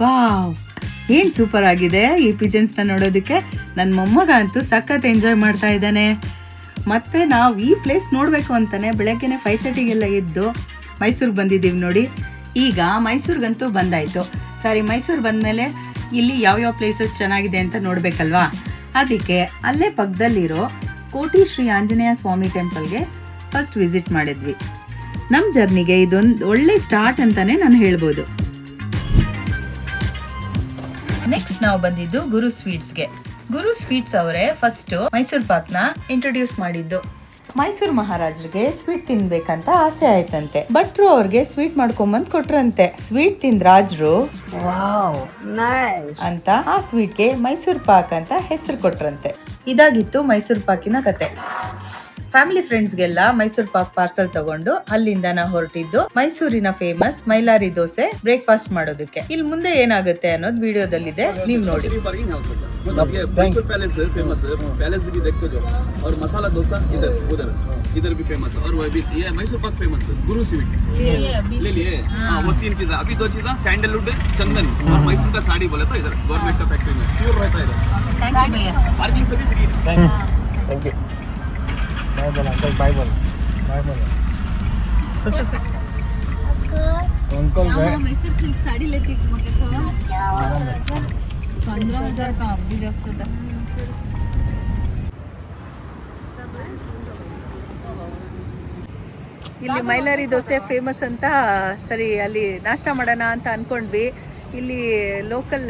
Wow, ಏನ್ super ಆಗಿದೆ ಈ ಪಿಜನ್ಸ್ನ ನೋಡೋದಕ್ಕೆ. ನನ್ನ ಮೊಮ್ಮಗ ಅಂತೂ ಸಖತ್ ಎಂಜಾಯ್ ಮಾಡ್ತಾ ಇದ್ದಾನೆ. ಮತ್ತೆ ನಾವು ಈ ಪ್ಲೇಸ್ ನೋಡಬೇಕು ಅಂತಾನೆ ಬೆಳಗ್ಗೆನೆ 5:30ಗೆಲ್ಲ ಎದ್ದು ಮೈಸೂರಿಗೆ ಬಂದಿದ್ದೀವಿ ನೋಡಿ. ಈಗ ಮೈಸೂರಿಗಂತೂ ಬಂದಾಯಿತು. ಸರಿ, ಮೈಸೂರು ಬಂದಮೇಲೆ ಇಲ್ಲಿ ಯಾವ್ಯಾವ ಪ್ಲೇಸಸ್ ಚೆನ್ನಾಗಿದೆ ಅಂತ ನೋಡಬೇಕಲ್ವಾ. ಅದಕ್ಕೆ ಅಲ್ಲೇ ಪಕ್ಕದಲ್ಲಿರೋ ಕೋಟಿ ಶ್ರೀ ಆಂಜನೇಯ ಸ್ವಾಮಿ ಟೆಂಪಲ್ಗೆ ಫಸ್ಟ್ ವಿಸಿಟ್ ಮಾಡಿದ್ವಿ. ನಮ್ಮ ಜರ್ನಿಗೆ ಇದೊಂದು ಒಳ್ಳೆ ಸ್ಟಾರ್ಟ್ ಅಂತಾನೆ ನಾನು ಹೇಳ್ಬೋದು. ನೆಕ್ಸ್ಟ್ ನಾವು ಬಂದಿದ್ದು ಗುರು ಸ್ವೀಟ್ಸ್ಗೆ. ಗುರು ಸ್ವೀಟ್ಸ್ ಅವರೇ ಫಸ್ಟ್ ಮೈಸೂರು ಪಾಕ್ನ ಇಂಟ್ರೊಡ್ಯೂಸ್ ಮಾಡಿದ್ದು. ಮೈಸೂರು ಮಹಾರಾಜರಿಗೆ ಸ್ವೀಟ್ ತಿನ್ಬೇಕಂತ ಆಸೆ ಆಯ್ತಂತೆ. ಭಟ್ರು ಅವ್ರಿಗೆ ಸ್ವೀಟ್ ಮಾಡ್ಕೊಂಬಂದ್ ಕೊಟ್ರಂತೆ. ಸ್ವೀಟ್ ತಿಂದ್ ರಾಜರು ಅಂತ ಆ ಸ್ವೀಟ್ಗೆ ಮೈಸೂರು ಪಾಕ್ ಅಂತ ಹೆಸರು ಕೊಟ್ರಂತೆ. ಇದಾಗಿತ್ತು ಮೈಸೂರು ಪಾಕಿನ ಕತೆ. ಫ್ಯಾಮಿಲಿ ಫ್ರೆಂಡ್ಸ್ಗೆಲ್ಲ ಮೈಸೂರು ಪಾಕ್ ಪಾರ್ಸಲ್ ತಗೊಂಡು ಅಲ್ಲಿಂದ ನಾವು ಹೊರಟಿದ್ದು ಮೈಸೂರಿನ ಫೇಮಸ್ ಮೈಲಾರಿ ದೋಸೆ ಬ್ರೇಕ್ಫಾಸ್ಟ್ ಮಾಡೋದಕ್ಕೆ. ಇಲ್ಲಿ ಮುಂದೆ ಏನಾಗುತ್ತೆ ಅನ್ನೋದು ವಿಡಿಯೋದಲ್ಲಿದೆ, ನೀವು ನೋಡಿ. मैसूर पैलेस फेमस है, पैलेस भी देखो जो, और मसाला डोसा इधर उधर इधर भी फेमस है, और वो भी ये मैसूर पाक फेमस है, गुरु स्वीट ले लिए। हाँ, वो 3 चीज़, अभी 2 चीज़ सैंडलवुड चंदन और मैसूर का साड़ी बोले तो इधर गवर्नमेंट का फैक्ट्री में प्योर रहता है इधर। Thank you. पार्किंग से भी फ्री है। Thank you. बाय बोल अंकल, बाय बोल, बाय बोल अंकल। मैसूर सिल्क साड़ी लेती मग 15,000 का अभी जास्त. ಇಲ್ಲಿ ಮೈಲಾರಿ ದೋಸೆ ಫೇಮಸ್ ಅಂತ ಸರಿ ಅಲ್ಲಿ ನಾಷ್ಟ ಮಾಡೋಣ ಅಂತ ಅನ್ಕೊಂಡ್ವಿ. ಇಲ್ಲಿ ಲೋಕಲ್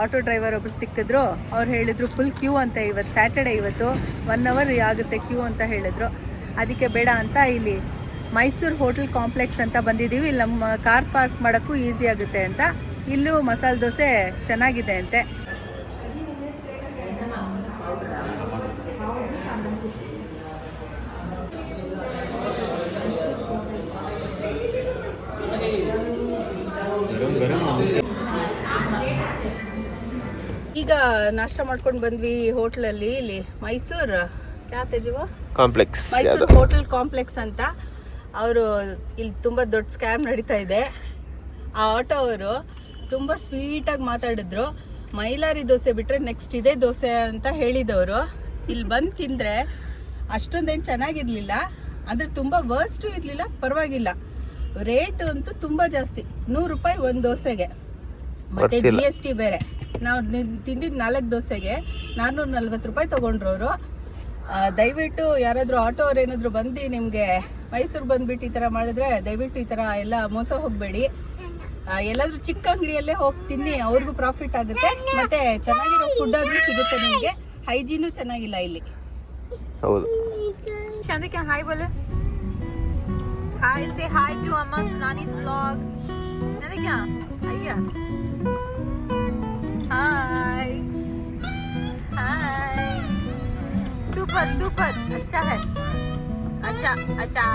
ಆಟೋ ಡ್ರೈವರ್ ಒಬ್ರು ಸಿಕ್ಕಿದ್ರು. ಅವ್ರು ಹೇಳಿದ್ರು ಫುಲ್ ಕ್ಯೂ ಅಂತ, ಇವತ್ತು ಸ್ಯಾಟರ್ಡೆ, ಇವತ್ತು 1 ಅವರ್ ಆಗುತ್ತೆ ಕ್ಯೂ ಅಂತ ಹೇಳಿದ್ರು. ಅದಕ್ಕೆ ಬೇಡ ಅಂತ ಇಲ್ಲಿ ಮೈಸೂರು ಹೋಟೆಲ್ ಕಾಂಪ್ಲೆಕ್ಸ್ ಅಂತ ಬಂದಿದ್ದೀವಿ. ಇಲ್ಲಿ ನಮ್ಮ ಕಾರ್ ಪಾರ್ಕ್ ಮಾಡೋಕ್ಕೂ ಈಸಿ ಆಗುತ್ತೆ ಅಂತ. ಇಲ್ಲೂ ಮಸಾಲೆ ದೋಸೆ ಚೆನ್ನಾಗಿದೆ ಅಂತೆ. ಈಗ ನಾಷ್ಟ ಮಾಡ್ಕೊಂಡು ಬಂದ್ವಿ ಹೋಟ್ಲಲ್ಲಿ. ಇಲ್ಲಿ Mysuru complex, Mysuru hotel complex ಅಂತ. ಅವರು ಇಲ್ಲಿ ತುಂಬ ದೊಡ್ಡ ಸ್ಕ್ಯಾಮ್ ನಡೀತಾ ಇದೆ. ಆ ಆಟೋ ಅವರು ತುಂಬ ಸ್ವೀಟಾಗಿ ಮಾತಾಡಿದ್ರು. ಮೈಲಾರಿ ದೋಸೆ ಬಿಟ್ಟರೆ ನೆಕ್ಸ್ಟ್ ಇದೇ ದೋಸೆ ಅಂತ ಹೇಳಿದವರು. ಇಲ್ಲಿ ಬಂದು ತಿಂದರೆ ಅಷ್ಟೊಂದೇನು ಚೆನ್ನಾಗಿರಲಿಲ್ಲ, ಅಂದರೆ ತುಂಬ ವರ್ಸ್ಟು ಇರಲಿಲ್ಲ, ಪರವಾಗಿಲ್ಲ. ರೇಟ್ ಅಂತೂ ತುಂಬ ಜಾಸ್ತಿ, 100 ರೂಪಾಯಿ ಒಂದು ದೋಸೆಗೆ, ಮತ್ತು GST ಬೇರೆ. ನಾವು ತಿಂದಿದ್ದು 4 ದೋಸೆಗೆ 440 ರೂಪಾಯಿ ತೊಗೊಂಡ್ರು ಅವರು. ದಯವಿಟ್ಟು ಯಾರಾದರೂ ಆಟೋ ಅವ್ರು ಏನಾದರೂ ಬಂದು ನಿಮಗೆ ಮೈಸೂರು ಬಂದುಬಿಟ್ಟು ಈ ಥರ ಮಾಡಿದ್ರೆ ದಯವಿಟ್ಟು ಈ ಥರ ಎಲ್ಲ ಮೋಸ ಹೋಗಬೇಡಿ. ಎಲ್ಲಾದರೂ ಚಿಕ್ಕ ಅಂಗಡಿಯಲ್ಲೇ ಹೋಗಿ ತಿನ್ನಿ, ಅವ್ರಿಗೂ ಪ್ರಾಫಿಟ್ ಆಗುತ್ತೆ, ಮತ್ತು ಚೆನ್ನಾಗಿರೋ ಫುಡ್ ಆದರೂ ಸಿಗುತ್ತೆ ನಿಮಗೆ. ಹೈಜೀನು ಚೆನ್ನಾಗಿಲ್ಲ ಇಲ್ಲಿ. ಹೌದು. ಚಂದಕ್ಕೆ hi Bole. Hi, say hi to Amma's Nani's vlog. Nadikya, aiya. Hi. Hi. Super, super. अच्छा है. अच्छा, अच्छा.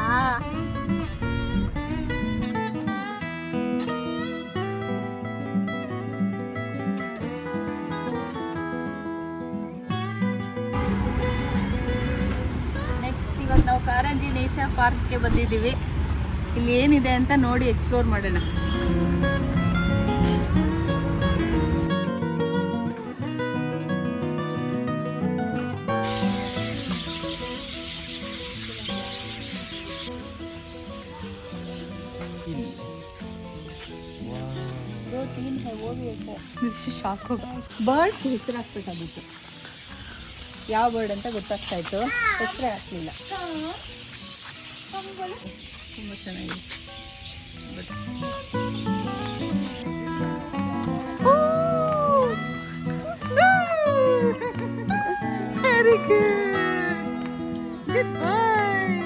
ನೆಕ್ಸ್ಟ್ ಇವಾಗ ನಾವು ಕಾರಂಜಿ ನೇಚರ್ ಪಾರ್ಕ್ಗೆ ಬಂದಿದ್ದೀವಿ. ಇಲ್ಲಿ ಏನಿದೆ ಅಂತ ನೋಡಿ ಎಕ್ಸ್ಪ್ಲೋರ್ ಮಾಡೋಣ. ಬರ್ಡ್ಸ್ ಹೆಸರು ಹಾಕ್ಬೇಕಾಗಿತ್ತು. ಯಾವ ಬರ್ಡ್ ಅಂತ ಗೊತ್ತಾಗ್ತಾ ಇತ್ತು, ಹೆಸರೇ ಹಾಕ್ಲಿಲ್ಲ. ತುಂಬ ಚೆನ್ನಾಗಿದೆ. Very good. Good boy.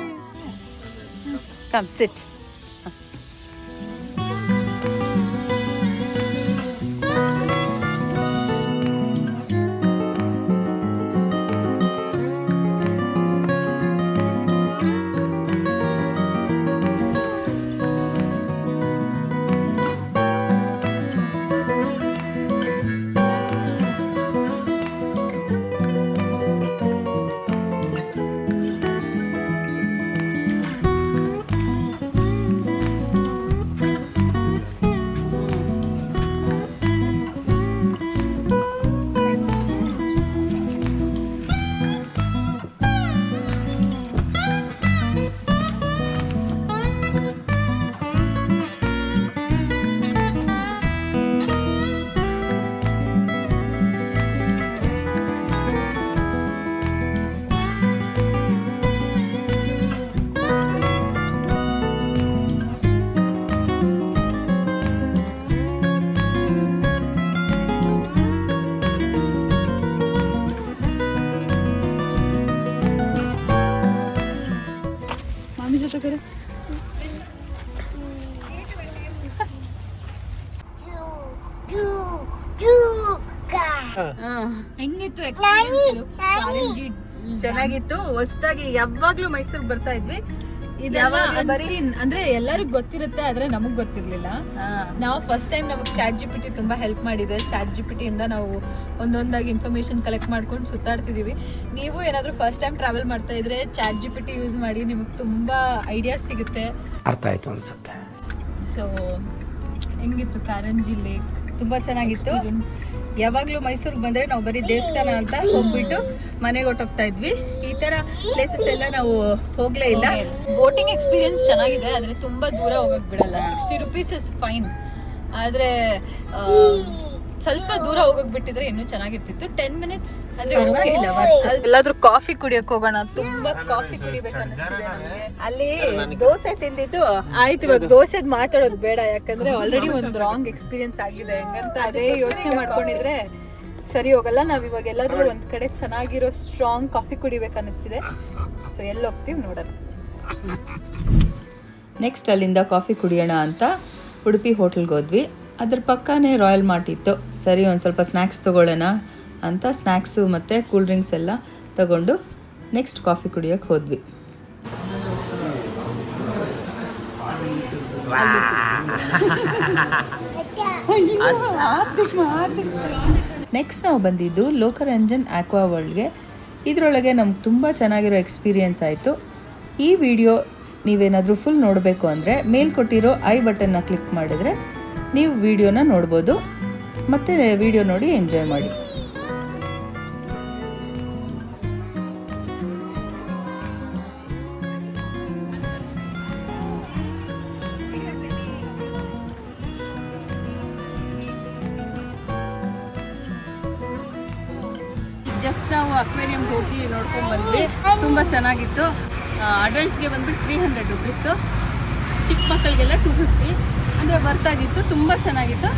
Come sit. ಕಡೆ. ಹೆಂಗಿತ್ತು ಚೆನ್ನಾಗಿತ್ತು. ಹೊಸದಾಗಿ ಯಾವಾಗ್ಲೂ ಮೈಸೂರಿಗೆ ಬರ್ತಾ ಇದ್ವಿ. ಇದೆಲ್ಲ ಅಂದ್ರೆ ಎಲ್ಲರಿಗೂ ಗೊತ್ತಿರುತ್ತೆ, ಆದ್ರೆ ನಮಗ್ ಗೊತ್ತಿರ್ಲಿಲ್ಲ. ನಾವು ಫಸ್ಟ್ ಟೈಮ್ ನಮಗೆ ChatGPT ತುಂಬಾ ಹೆಲ್ಪ್ ಮಾಡಿದೆ. ChatGPT ಇಂದ ನಾವು ಒಂದೊಂದಾಗಿ ಇನ್ಫಾರ್ಮೇಶನ್ ಕಲೆಕ್ಟ್ ಮಾಡ್ಕೊಂಡು ಸುತ್ತಾಡ್ತಿದೀವಿ. ನೀವು ಏನಾದ್ರೂ ಫಸ್ಟ್ ಟೈಮ್ ಟ್ರಾವೆಲ್ ಮಾಡ್ತಾ ಇದ್ರೆ ChatGPT ಯೂಸ್ ಮಾಡಿ, ನಿಮಗೆ ತುಂಬಾ ಐಡಿಯಾಸ್ ಸಿಗುತ್ತೆ. ಅರ್ಥ ಆಯ್ತು ಅನ್ಸುತ್ತೆ. ಸೊ ಹೆಂಗಿತ್ತು ಕಾರಂಜಿ ಲೇಕ್? ತುಂಬಾ ಚೆನ್ನಾಗಿತ್ತು. ಯಾವಾಗ್ಲೂ ಮೈಸೂರಿಗೆ ಬಂದ್ರೆ ನಾವು ಬರೀ ದೇವಸ್ಥಾನ ಅಂತ ಹೋಗ್ಬಿಟ್ಟು ಮನೆಗೆ ಹೊಟ್ಟೋಗ್ತಾ ಇದ್ವಿ. ಈ ತರ ಪ್ಲೇಸಸ್ ಎಲ್ಲ ನಾವು ಹೋಗ್ಲೇ ಇಲ್ಲ. ಬೋಟಿಂಗ್ ಎಕ್ಸ್ಪೀರಿಯನ್ಸ್ ಚೆನ್ನಾಗಿದೆ, ಆದ್ರೆ ತುಂಬಾ ದೂರ ಹೋಗಕ್ ಬಿಡಲ್ಲ. 60 rupees ಇಸ್ ಫೈನ್, ಆದ್ರೆ ಸ್ವಲ್ಪ ದೂರ ಹೋಗಕ್ ಬಿಟ್ಟಿದ್ರೆ ಇನ್ನೂ ಚೆನ್ನಾಗಿರ್ತಿತ್ತು. 10 minutes ಅಂದ್ರೆ ಎಲ್ಲಾದ್ರೂ ಕಾಫಿ ಕುಡಿಯಕ್ ಹೋಗೋಣ. ತುಂಬಾ ಕಾಫಿ ಕುಡಿಬೇಕು ಅನ್ನಿಸ್ತಿದೆ ನಮ್ಗೆ. ಅಲ್ಲಿ ದೋಸೆ ತಿಂದಿದ್ದು ಆಯ್ತು, ಇವಾಗ ದೋಸೆದ್ ಮಾತಾಡೋದು ಬೇಡ, ಯಾಕಂದ್ರೆ ಆಲ್ರೆಡಿ ಒಂದು ರಾಂಗ್ ಎಕ್ಸ್ಪೀರಿಯನ್ಸ್ ಆಗಿದೆ. ಹೆಂಗಂತ ಅದೇ ಯೋಚನೆ ಮಾಡ್ಕೊಂಡಿದ್ರೆ ಸರಿ ಹೋಗಲ್ಲ. ನಾವ್ ಇವಾಗ ಎಲ್ಲಾದ್ರೂ ಒಂದ್ ಕಡೆ ಚೆನ್ನಾಗಿರೋ ಸ್ಟ್ರಾಂಗ್ ಕಾಫಿ ಕುಡಿಬೇಕು ಅನ್ನಿಸ್ತಿದೆ. ಸೊ ಎಲ್ಲಿ ಹೋಗ್ತೀವಿ ನೋಡೋಣ. ನೆಕ್ಸ್ಟ್ ಅಲ್ಲಿಂದ ಕಾಫಿ ಕುಡಿಯೋಣ ಅಂತ ಉಡುಪಿ ಹೋಟೆಲ್ಗೆ ಹೋದ್ವಿ. ಅದ್ರ ಪಕ್ಕನೇ ರಾಯಲ್ ಮಾರ್ಟ್ ಇತ್ತು. ಸರಿ ಒಂದು ಸ್ವಲ್ಪ ಸ್ನ್ಯಾಕ್ಸ್ ತೊಗೊಳ್ಳೋಣ ಅಂತ ಸ್ನ್ಯಾಕ್ಸು ಮತ್ತು ಕೂಲ್ ಡ್ರಿಂಕ್ಸ್ ಎಲ್ಲ ತಗೊಂಡು ನೆಕ್ಸ್ಟ್ ಕಾಫಿ ಕುಡಿಯೋಕ್ಕೆ ಹೋದ್ವಿ. ನೆಕ್ಸ್ಟ್ ನಾವು ಬಂದಿದ್ದು ಲೋಕರಂಜನ್ ಆಕ್ವಾ ವರ್ಲ್ಡ್ಗೆ. ಇದರೊಳಗೆ ನಮ್ಗೆ ತುಂಬ ಚೆನ್ನಾಗಿರೋ ಎಕ್ಸ್ಪೀರಿಯೆನ್ಸ್ ಆಯಿತು. ಈ ವಿಡಿಯೋ ನೀವೇನಾದರೂ ಫುಲ್ ನೋಡಬೇಕು ಅಂದರೆ ಮೇಲ್ ಕೊಟ್ಟಿರೋ ಐ ಬಟನ್ನ ಕ್ಲಿಕ್ ಮಾಡಿದರೆ ನೀವು ವಿಡಿಯೋನ ನೋಡ್ಬೋದು. ಮತ್ತು ವಿಡಿಯೋ ನೋಡಿ ಎಂಜಾಯ್ ಮಾಡಿ. ಜಸ್ಟ್ ನಾವು ಅಕ್ವೇರಿಯಂಗೆ ಹೋಗಿ ನೋಡ್ಕೊಂಡು ಬಂದ್ವಿ. ತುಂಬ ಚೆನ್ನಾಗಿತ್ತು. ಅಡಲ್ಟ್ಸ್ಗೆ ಬಂದ್ಬಿಟ್ಟು 300 rupees, ಚಿಕ್ಕ ಮಕ್ಕಳಿಗೆಲ್ಲ 250. ಅಂದರೆ ಬರ್ತಾಗಿತ್ತು, ತುಂಬ ಚೆನ್ನಾಗಿತ್ತು.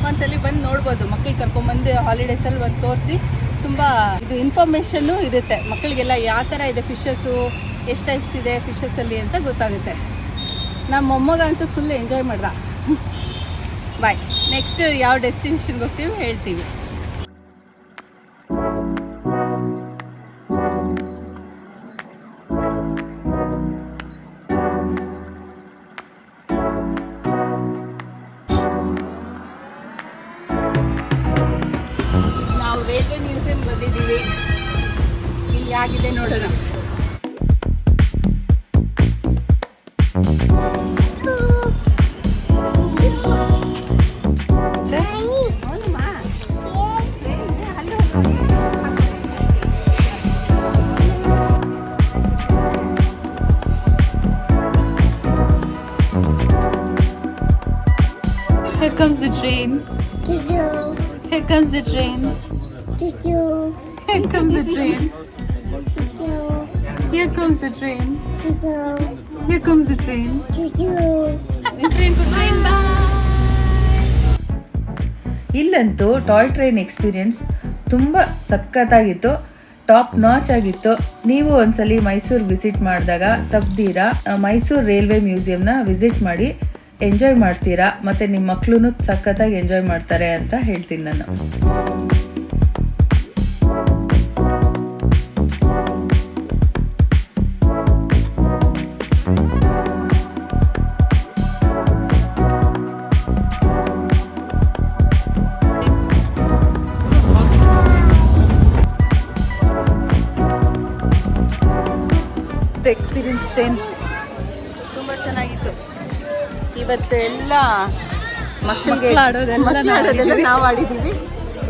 ಒಂದ್ಸಲಿ ಬಂದು ನೋಡ್ಬೋದು. ಮಕ್ಕಳಿಗೆ ಕರ್ಕೊಂಡ್ಬಂದು ಹಾಲಿಡೇಸಲ್ಲಿ ಬಂದು ತೋರಿಸಿ ತುಂಬ ಇದು ಇನ್ಫಾರ್ಮೇಷನ್ನು ಇರುತ್ತೆ. ಮಕ್ಕಳಿಗೆಲ್ಲ ಯಾವ ಥರ ಇದೆ ಫಿಶಸ್ಸು, ಎಷ್ಟು ಟೈಪ್ಸ್ ಇದೆ ಫಿಶಸ್ಸಲ್ಲಿ ಅಂತ ಗೊತ್ತಾಗುತ್ತೆ. ನಮ್ಮ ಮೊಮ್ಮಗಂತೂ ಫುಲ್ ಎಂಜಾಯ್ ಮಾಡ್ದ. ಬಾಯ್. ನೆಕ್ಸ್ಟ್ ಯಾವ ಡೆಸ್ಟಿನೇಷನ್ಗೆ ಹೋಗ್ತೀವಿ ಹೇಳ್ತೀವಿ. ರೈಲ್ವೆ ಮ್ಯೂಸಿಯಂ ಬಂದಿದ್ದೀವಿ. ಇಲ್ಲಿ ಆಗಿದೆ ನೋಡೋಣ. Here comes the train. Here comes the train. Here comes the train. Here comes the train. Here comes the train. ಇಲ್ಲಂತೂ ಟಾಯ್ ಟ್ರೈನ್ ಎಕ್ಸ್ಪೀರಿಯನ್ಸ್ ತುಂಬ ಸಖತ್ತಾಗಿತ್ತು. ಟಾಪ್ ನಾಚ್ ಆಗಿತ್ತು. ನೀವು ಒಂದ್ಸಲಿ ಮೈಸೂರು ವಿಸಿಟ್ ಮಾಡಿದಾಗ ತಪ್ಪದೀರಾ ಮೈಸೂರು ರೈಲ್ವೆ ಮ್ಯೂಸಿಯಂನ ವಿಸಿಟ್ ಮಾಡಿ ಎಂಜಾಯ್ ಮಾಡ್ತೀರಾ. ಮತ್ತು ನಿಮ್ಮ ಮಕ್ಕಳು ಸಖತ್ತಾಗಿ ಎಂಜಾಯ್ ಮಾಡ್ತಾರೆ ಅಂತ ಹೇಳ್ತೀನಿ ನಾನು. ಎಕ್ಸ್ಪೀರಿಯನ್ಸ್ ಟ್ರೈನ್ ತುಂಬ ಚೆನ್ನಾಗಿತ್ತು. ಇವತ್ತೆಲ್ಲ ಮಕ್ಕಳಿಗೆ ಆಡೋದೆಲ್ಲ ನಾವು ಆಡಿದ್ದೀವಿ.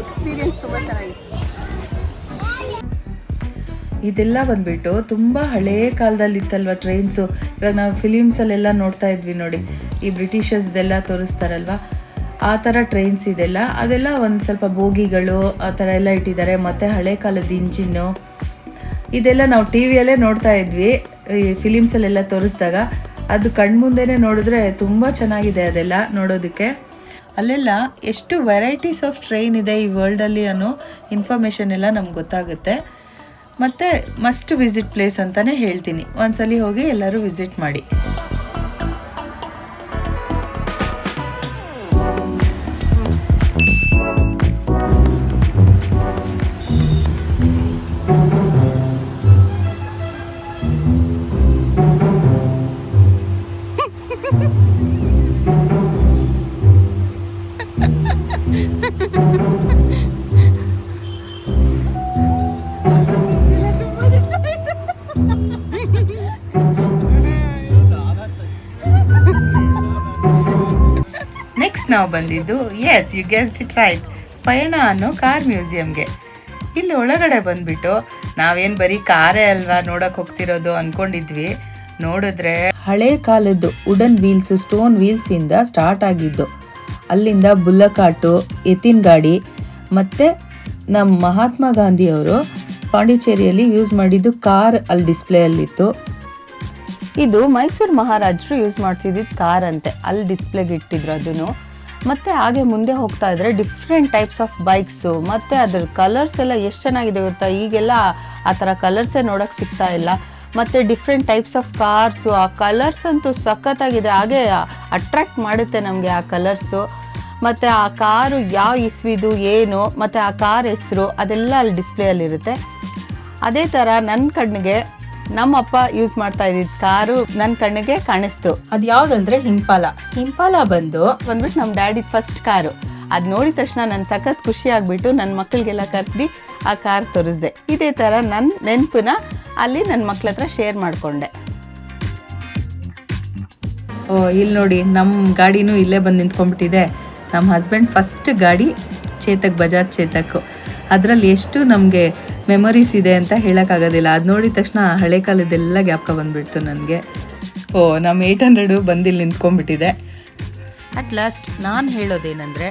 ಎಕ್ಸ್ಪೀರಿಯನ್ಸ್ ತುಂಬ ಚೆನ್ನಾಗಿತ್ತು. ಇದೆಲ್ಲ ಬಂದ್ಬಿಟ್ಟು ತುಂಬ ಹಳೇ ಕಾಲದಲ್ಲಿ ಇತ್ತಲ್ವ ಟ್ರೈನ್ಸು. ಇವಾಗ ನಾವು ಫಿಲಿಮ್ಸಲ್ಲೆಲ್ಲ ನೋಡ್ತಾ ಇದ್ವಿ ನೋಡಿ, ಈ ಬ್ರಿಟಿಷರ್ಸ್ದೆಲ್ಲ ತೋರಿಸ್ತಾರಲ್ವ, ಆ ಥರ ಟ್ರೈನ್ಸ್ ಇದೆಲ್ಲ. ಅದೆಲ್ಲ ಒಂದು ಸ್ವಲ್ಪ ಬೋಗಿಗಳು ಆ ಥರ ಎಲ್ಲ ಇಟ್ಟಿದ್ದಾರೆ. ಮತ್ತು ಹಳೆ ಕಾಲದ ಇಂಜಿನ್ನು ಇದೆಲ್ಲ ನಾವು ಟಿ ವಿಯಲ್ಲೇ ನೋಡ್ತಾ ಇದ್ವಿ, ಈ ಫಿಲಿಮ್ಸಲ್ಲೆಲ್ಲ ತೋರಿಸಿದಾಗ. ಅದು ಕಣ್ಮುಂದೆನೇ ನೋಡಿದ್ರೆ ತುಂಬ ಚೆನ್ನಾಗಿದೆ ಅದೆಲ್ಲ ನೋಡೋದಕ್ಕೆ. ಅಲ್ಲೆಲ್ಲ ಎಷ್ಟು ವೆರೈಟೀಸ್ ಆಫ್ ಟ್ರೈನ್ ಇದೆ ಈ ವರ್ಲ್ಡಲ್ಲಿ ಅನ್ನೋ ಇನ್ಫಾರ್ಮೇಷನ್ ಎಲ್ಲ ನಮ್ಗೆ ಗೊತ್ತಾಗುತ್ತೆ. ಮತ್ತು ಮಸ್ಟ್ ವಿಸಿಟ್ ಪ್ಲೇಸ್ ಅಂತಲೇ ಹೇಳ್ತೀನಿ. ಒಂದ್ಸಲಿ ಹೋಗಿ ಎಲ್ಲರೂ ವಿಸಿಟ್ ಮಾಡಿ. ನೆಕ್ಸ್ಟ್ ನಾವು ಬಂದಿದ್ದು, ಎಸ್ ಯು ಗೆಸ್ಡ್ ಇಟ್ ರೈಟ್, ಪಯಣ ಅನ್ನೋ ಕಾರ್ ಮ್ಯೂಸಿಯಂಗೆ. ಇಲ್ಲಿ ಒಳಗಡೆ ಬಂದ್ಬಿಟ್ಟು ನಾವೇನು ಬರೀ ಕಾರೇ ಅಲ್ವಾ ನೋಡೋಕೆ ಹೋಗ್ತಿರೋದು ಅಂದ್ಕೊಂಡಿದ್ವಿ. ನೋಡಿದ್ರೆ ಹಳೆ ಕಾಲದ್ದು ವುಡನ್ ವೀಲ್ಸ್, ಸ್ಟೋನ್ ವೀಲ್ಸಿಂದ ಸ್ಟಾರ್ಟ್ ಆಗಿದ್ದು. ಅಲ್ಲಿಂದ ಬುಲ್ಲಕಾಟು, ಎತ್ತಿನ ಗಾಡಿ, ಮತ್ತು ನಮ್ಮ ಮಹಾತ್ಮ ಗಾಂಧಿಯವರು ಪಾಂಡಿಚೇರಿಯಲ್ಲಿ ಯೂಸ್ ಮಾಡಿದ್ದು ಕಾರ್ ಅಲ್ಲಿ ಡಿಸ್ಪ್ಲೇಯಲ್ಲಿತ್ತು. ಇದು ಮೈಸೂರು ಮಹಾರಾಜರು ಯೂಸ್ ಮಾಡ್ತಿದ್ದಿದ್ದು ಕಾರ್ ಅಂತೆ, ಅಲ್ಲಿ ಡಿಸ್ಪ್ಲೇಗೆ ಇಟ್ಟಿದ್ರು ಅದನ್ನು. ಮತ್ತು ಹಾಗೆ ಮುಂದೆ ಹೋಗ್ತಾ ಇದ್ರೆ ಡಿಫ್ರೆಂಟ್ ಟೈಪ್ಸ್ ಆಫ್ ಬೈಕ್ಸು, ಮತ್ತು ಅದ್ರ ಕಲರ್ಸ್ ಎಲ್ಲ ಎಷ್ಟು ಚೆನ್ನಾಗಿದೆ ಗೊತ್ತಾ. ಈಗೆಲ್ಲ ಆ ಥರ ಕಲರ್ಸೇ ನೋಡೋಕ್ಕೆ ಸಿಗ್ತಾ ಇಲ್ಲ. ಮತ್ತು ಡಿಫ್ರೆಂಟ್ ಟೈಪ್ಸ್ ಆಫ್ ಕಾರ್ಸು, ಆ ಕಲರ್ಸ್ ಅಂತೂ ಸಖತ್ತಾಗಿದೆ. ಹಾಗೆ ಅಟ್ರ್ಯಾಕ್ಟ್ ಮಾಡುತ್ತೆ ನಮಗೆ ಆ ಕಲರ್ಸು. ಮತ್ತು ಆ ಕಾರು ಯಾವ ಇಸ್ವಿದು ಏನು, ಮತ್ತು ಆ ಕಾರ್ ಹೆಸರು ಅದೆಲ್ಲ ಅಲ್ಲಿ ಡಿಸ್ಪ್ಲೇಯಲ್ಲಿರುತ್ತೆ. ಅದೇ ಥರ ನನ್ನ ಕಣ್ಣಿಗೆ ನಮ್ಮಪ್ಪ ಯೂಸ್ ಮಾಡ್ತಾ ಇದ್ದಿದ್ದು ಕಾರು ನನ್ನ ಕಣ್ಣಿಗೆ ಕಾಣಿಸ್ತು. ಅದು ಯಾವುದಂದ್ರೆ ಹಿಂಪಾಲ ಬಂದ್ಬಿಟ್ಟು ನಮ್ಮ ಡ್ಯಾಡಿ ಫಸ್ಟ್ ಕಾರು. ಅದು ನೋಡಿದ ತಕ್ಷಣ ನನ್ನ ಸಖತ್ ಖುಷಿ ಆಗಿಬಿಟ್ಟು ನನ್ನ ಮಕ್ಕಳಿಗೆಲ್ಲ ಕರ್ದು ಆ ಕಾರ್ ತೋರಿಸ್ದೆ. ಇದೇ ಥರ ನನ್ನ ನೆನಪನ್ನ ಅಲ್ಲಿ ನನ್ನ ಮಕ್ಳ ಹತ್ರ ಶೇರ್ ಮಾಡಿಕೊಂಡೆ. ಇಲ್ಲಿ ನೋಡಿ, ನಮ್ಮ ಗಾಡಿನೂ ಇಲ್ಲೇ ಬಂದು ನಿಂತ್ಕೊಂಡ್ಬಿಟ್ಟಿದೆ. ನಮ್ಮ ಹಸ್ಬೆಂಡ್ ಫಸ್ಟ್ ಗಾಡಿ ಚೇತಕ್, ಬಜಾಜ್ ಚೇತಕ್. ಅದರಲ್ಲಿ ಎಷ್ಟು ನಮಗೆ ಮೆಮೊರೀಸ್ ಇದೆ ಅಂತ ಹೇಳೋಕ್ಕಾಗೋದಿಲ್ಲ. ಅದು ನೋಡಿದ ತಕ್ಷಣ ಹಳೆ ಕಾಲದೆಲ್ಲ ಜ್ಞಾಪಕ ಬಂದುಬಿಡ್ತು ನನಗೆ. ನಮ್ಮ 800 ಬಂದಿಲ್ಲಿ ನಿಂತ್ಕೊಂಡ್ಬಿಟ್ಟಿದೆ. ಅಟ್ ಲಾಸ್ಟ್ ನಾನು ಹೇಳೋದೇನೆಂದರೆ,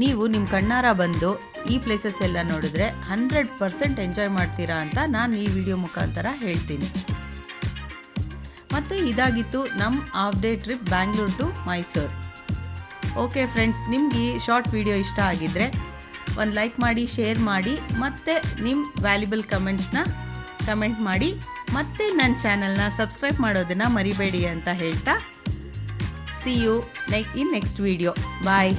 ನೀವು ನಿಮ್ಮ ಕಣ್ಣಾರ ಬಂದು ಈ ಪ್ಲೇಸಸ್ ಎಲ್ಲ ನೋಡಿದ್ರೆ 100% ಎಂಜಾಯ್ ಮಾಡ್ತೀರಾ ಅಂತ ನಾನು ಈ ವಿಡಿಯೋ ಮುಖಾಂತರ ಹೇಳ್ತೀನಿ. ಮತ್ತು ಇದಾಗಿತ್ತು ನಮ್ಮ half day trip Bangalore to Mysuru. Okay friends, ನಿಮ್ಗೆ ಈ ಶಾರ್ಟ್ ವಿಡಿಯೋ ಇಷ್ಟ ಆಗಿದ್ದರೆ ಒಂದು ಲೈಕ್ ಮಾಡಿ, ಶೇರ್ ಮಾಡಿ, ಮತ್ತು ನಿಮ್ಮ ವ್ಯಾಲ್ಯುಬಲ್ ಕಮೆಂಟ್ ಮಾಡಿ, ಮತ್ತು ನನ್ನ ಚಾನಲ್ನ ಸಬ್ಸ್ಕ್ರೈಬ್ ಮಾಡೋದನ್ನು ಮರಿಬೇಡಿ ಅಂತ ಹೇಳ್ತಾ, see you in next video. Bye.